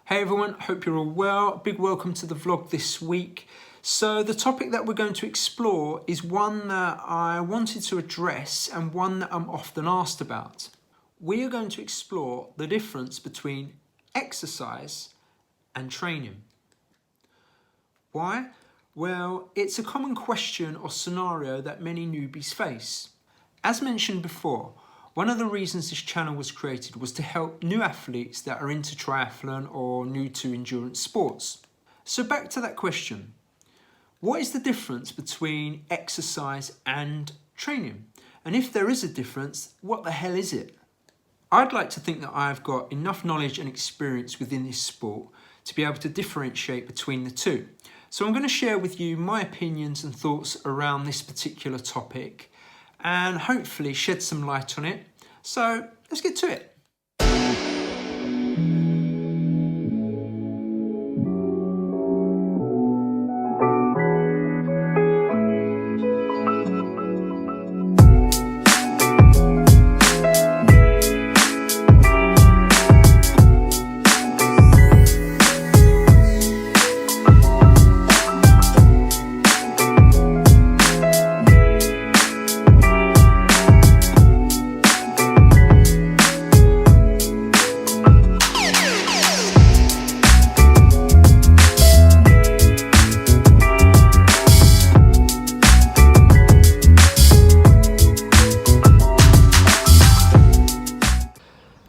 Hey everyone, hope you're all well. Big welcome to the vlog this week. So the topic that we're going to explore is one that I wanted to address and one that I'm often asked about. We are going to explore the difference between exercise and training. Why? Well, it's a common question or scenario that many newbies face. As mentioned before, one of the reasons this channel was created was to help new athletes that are into triathlon or new to endurance sports. So back to that question. What is the difference between exercise and training? And if there is a difference, what the hell is it? I'd like to think that I've got enough knowledge and experience within this sport to be able to differentiate between the two. So I'm going to share with you my opinions and thoughts around this particular topic and hopefully shed some light on it. So let's get to it.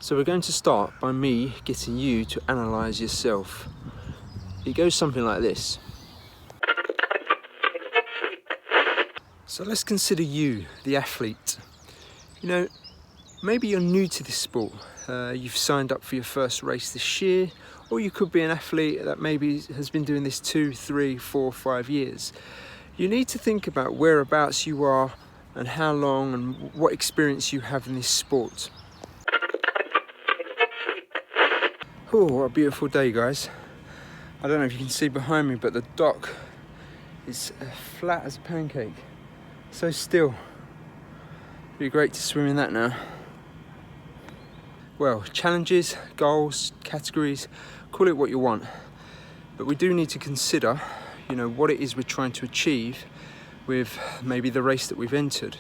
So we're going to start by me getting you to analyse yourself. It goes something like this. So let's consider you, the athlete. You know, maybe you're new to this sport. You've signed up for your first race this year, or you could be an athlete that maybe has been doing this 2, 3, 4, 5 years. You need to think about whereabouts you are and how long and what experience you have in this sport. Oh, what a beautiful day, guys. I don't know if you can see behind me, but the dock is flat as a pancake. So still. It'd be great to swim in that now. Well, challenges, goals, categories, call it what you want. But we do need to consider, what it is we're trying to achieve with maybe the race that we've entered.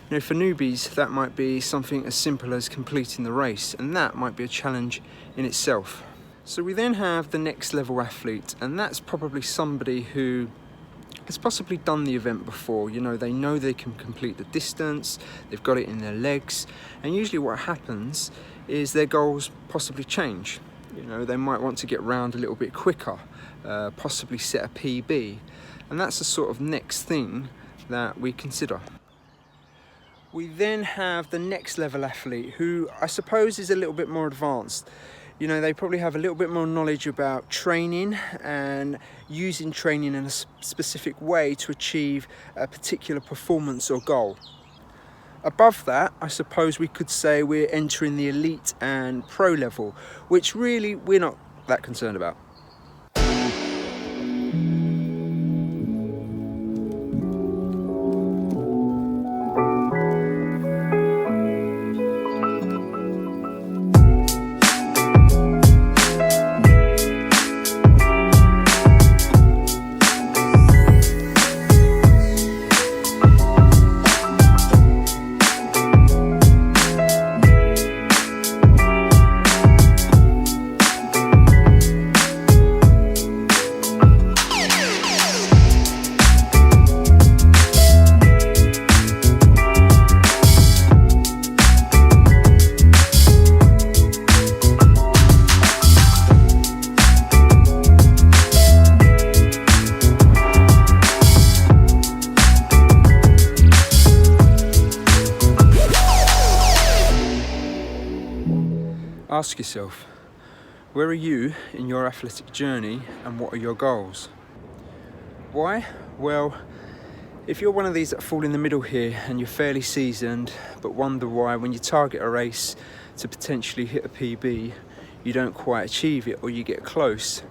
For newbies, that might be something as simple as completing the race, and that might be a challenge in itself. So we then have the next level athlete, and that's probably somebody who has possibly done the event before. They know they can complete the distance, they've got it in their legs, and usually what happens is their goals possibly change. They might want to get round a little bit quicker, possibly set a PB, and that's the sort of next thing that we consider. We then have the next level athlete who I suppose is a little bit more advanced. They probably have a little bit more knowledge about training and using training in a specific way to achieve a particular performance or goal. Above that, I suppose we could say we're entering the elite and pro level, which really we're not that concerned about. Ask yourself, where are you in your athletic journey and what are your goals? Why? Well, if you're one of these that fall in the middle here and you're fairly seasoned but wonder why when you target a race to potentially hit a PB you don't quite achieve it or you get close,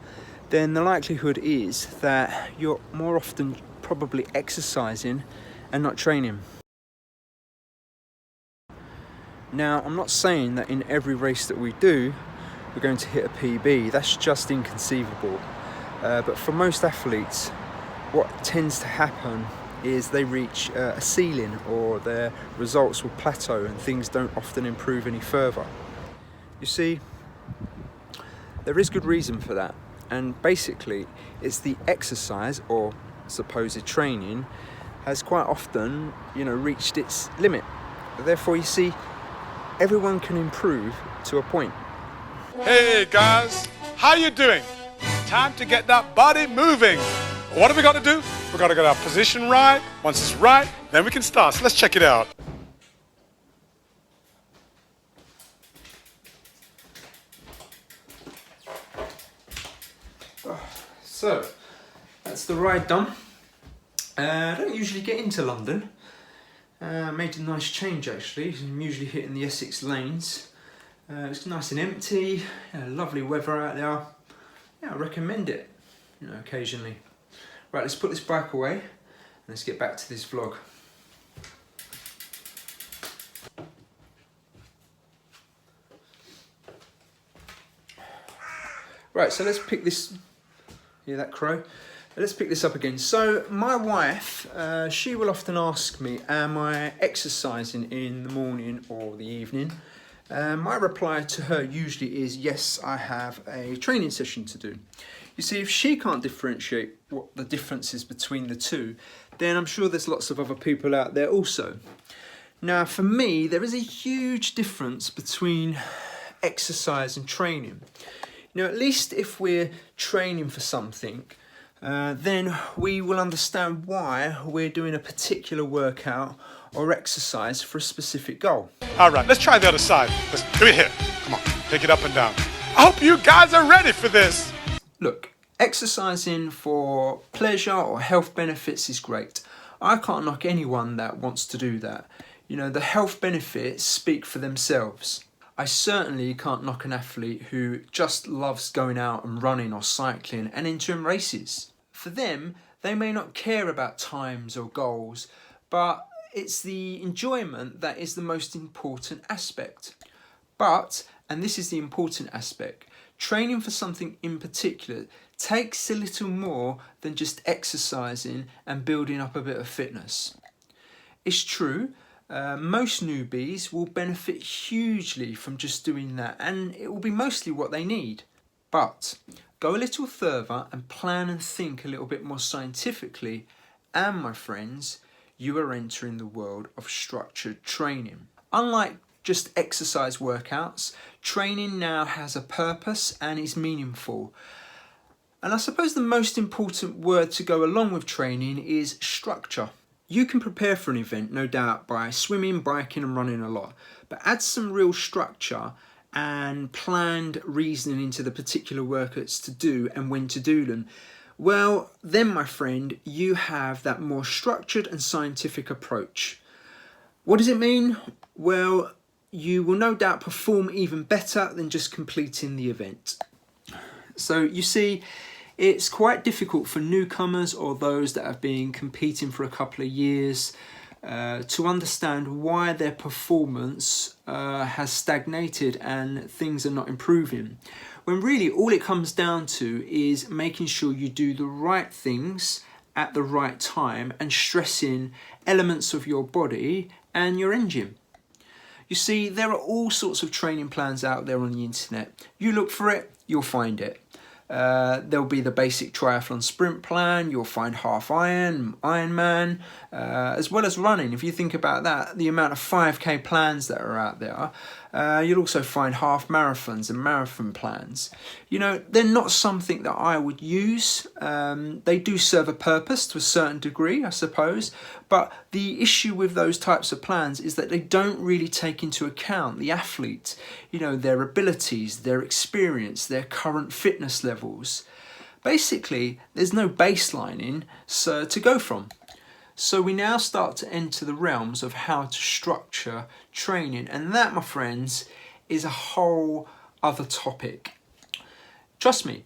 then the likelihood is that you're more often probably exercising and not training. Now, I'm not saying that in every race that we do, we're going to hit a PB. That's just inconceivable. But for most athletes, what tends to happen is they reach a ceiling, or their results will plateau and things don't often improve any further. You see, there is good reason for that, and basically it's the exercise or supposed training has quite often, reached its limit. Therefore, you see, everyone can improve to a point. Hey guys, how you doing? Time to get that body moving. What have we got to do? We've got to get our position right. Once it's right, then we can start. So let's check it out. So, that's the ride done. I don't usually get into London. Made a nice change actually. I'm usually hitting the Essex lanes. It's nice and empty, lovely weather out there. Yeah, I recommend it, occasionally. Right, let's put this bike away and let's get back to this vlog. Right, so let's pick this, hear that crow? Let's pick this up again. So my wife, she will often ask me, am I exercising in the morning or the evening? My reply to her usually is, yes, I have a training session to do. You see, if she can't differentiate what the difference is between the two, then I'm sure there's lots of other people out there also. Now, for me, there is a huge difference between exercise and training. At least if we're training for something, then we will understand why we're doing a particular workout or exercise for a specific goal. All right, let's try the other side. Let's do it here. Come on, take it up and down. I hope you guys are ready for this. Look, exercising for pleasure or health benefits is great. I can't knock anyone that wants to do that. The health benefits speak for themselves. I certainly can't knock an athlete who just loves going out and running or cycling and entering races. For them, they may not care about times or goals, but it's the enjoyment that is the most important aspect. But, and this is the important aspect, training for something in particular takes a little more than just exercising and building up a bit of fitness. It's true, most newbies will benefit hugely from just doing that, and it will be mostly what they need. But go a little further and plan and think a little bit more scientifically, and my friends, you are entering the world of structured training. Unlike just exercise workouts, training now has a purpose and is meaningful. And I suppose the most important word to go along with training is structure. You can prepare for an event, no doubt, by swimming, biking and running a lot, but add some real structure and planned reasoning into the particular workouts to do and when to do them. Well, then, my friend, you have that more structured and scientific approach. What does it mean? Well, you will no doubt perform even better than just completing the event. So you see, it's quite difficult for newcomers or those that have been competing for a couple of years to understand why their performance has stagnated and things are not improving. When really all it comes down to is making sure you do the right things at the right time and stressing elements of your body and your engine. You see, there are all sorts of training plans out there on the internet. You look for it, you'll find it. There'll be the basic triathlon sprint plan, you'll find half Iron, Ironman, as well as running. If you think about that, the amount of 5k plans that are out there, you'll also find half marathons and marathon plans. They're not something that I would use. They do serve a purpose to a certain degree, I suppose, but the issue with those types of plans is that they don't really take into account the athlete, their abilities, their experience, their current fitness levels. Basically, there's no baselining to go from. So we now start to enter the realms of how to structure training, and that, my friends, is a whole other topic. Trust me,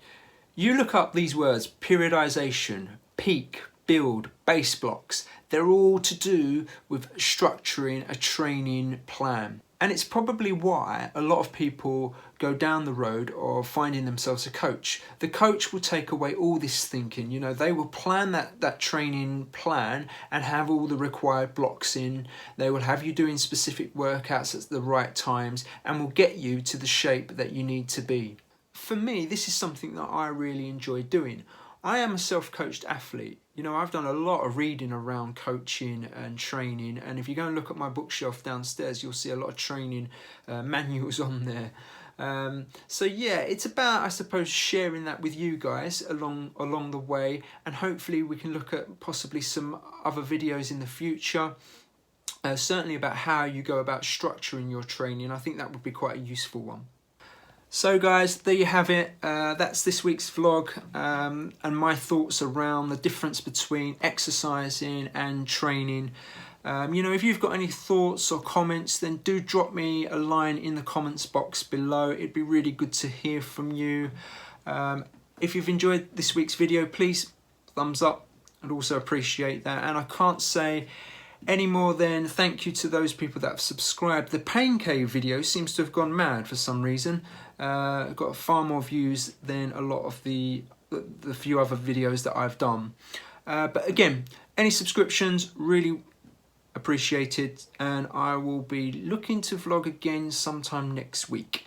you look up these words: periodization, peak, build, base blocks. They're all to do with structuring a training plan. And it's probably why a lot of people go down the road of finding themselves a coach. The coach will take away all this thinking, you know, they will plan that training plan and have all the required blocks in. They will have you doing specific workouts at the right times and will get you to the shape that you need to be. For me, this is something that I really enjoy doing. I am a self-coached athlete. You know, I've done a lot of reading around coaching and training, and if you go and look at my bookshelf downstairs, you'll see a lot of training manuals on there. So yeah, it's about, I suppose, sharing that with you guys along the way, and hopefully we can look at possibly some other videos in the future. Certainly about how you go about structuring your training. I think that would be quite a useful one. So guys, there you have it. That's this week's vlog and my thoughts around the difference between exercising and training. You know, if you've got any thoughts or comments, then do drop me a line in the comments box below. It'd be really good to hear from you. If you've enjoyed this week's video, please thumbs up. I'd also appreciate that. And I can't say any more than thank you to those people that have subscribed. The Pain Cave video seems to have gone mad for some reason. Got far more views than a lot of the few other videos that I've done. But again, any subscriptions, really appreciated, and I will be looking to vlog again sometime next week.